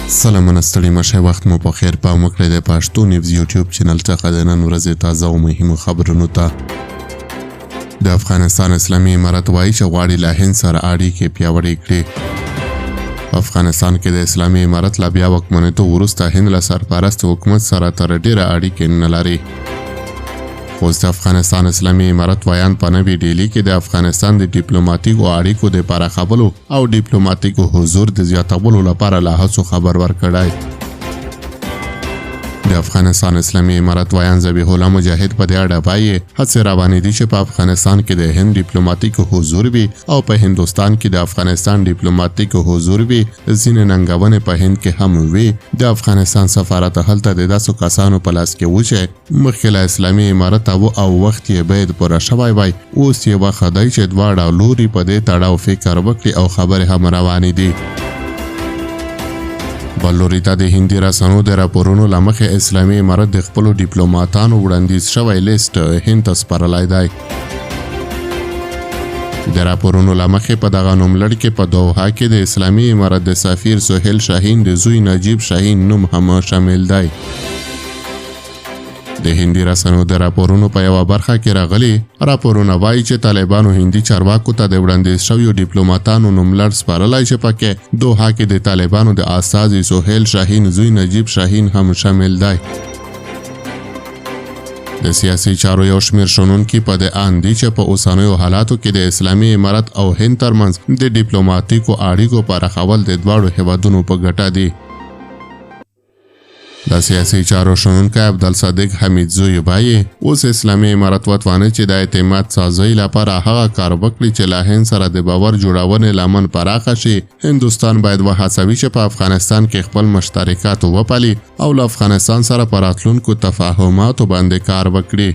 سلامونه ستړي مشه وخت مو په خیر په مکړه د پښتو نیوز یوټیوب چینل څخه د نن ورځې تازه او مهمو خبرونو ته د افغانستان اسلامي امارت وایي چې غواړي له هند سره اړیکې پیاوړې کړي. افغانستان کې د اسلامي امارت لا بیا واکمنېدو وروسته هند له سرپرست حکومت سره تر ډیره اړیکې نه لري. اوس د افغانستان اسلامي امارت وایان په نوې ډیلي کې د افغانستان د ډیپلوماټیکو اړیکو د پراخولو او ډیپلوماټیکو حضور د زیاتولو لپاره له هڅو خبر ورکړی. د افغانستان اسلامي امارت وایان ذبیح الله مجاهد په دې اړه وایي هڅې روانې دي چې په افغانستان کې د هند ډیپلوماټیکو حضور وي او په هندوستان کې د افغانستان ډیپلوماټیکو حضور وي. ځینې ننګونې په هند کې هم وي. د افغانستان سفارت هلته د داسو کسانو په لاس کې و چې مخکې له اسلامي امارت او وخت یې باید پوره شوی وای. اوس یې وخت دی چې دواړه لوري په دې تړاو فکر وکړي او خبرې هم روانې دي. بل لوري ته د هندي رسنیو د راپورونو له مخې اسلامي امارت د خپلو ډیپلوماټانو وړاندیز شوی لیست هند ته سپارلی دی. د راپورونو له مخې په دغه نوملړ کې په دوحه کې د اسلامي امارت د سفیر سهیل شاهین د زوی نجیب شاهین نوم هم شامل دی. د هندي رسنیو د راپورونو په یوه برخه کې راغلي راپورونه وایي چې طالبانو هندي چارواکو ته د وړاندیز شویو ډیپلوماټانو نوملړ سپارلی چې پکې دوحه کې د طالبانو د استازي سهیل شاهین زوی نجیب شاهین هم شامل دی. د سیاسي چارو یو شمېر شنونکي په دې اند دي چې په اوسنیو حالاتو کې د اسلامي امارت او هند ترمنځ د ډیپلوماټیکو اړیکو پراخول د دواړو هیوادونو په ګټه دي. د سیاسي چارو شنونکی عبدالصادق حمیدزوی وایي اوس اسلامي امارت وتوانه چې د اعتماد سازۍ لپاره هغه کار وکړي چې له هند سره د باور جوړونې لمن پراخه شي. هندوستان باید وهڅوي چې په افغانستان کې خپل مشترکات وپالي او له افغانستان سره په راتلونکو تفاهماتو باندې کار وکړي.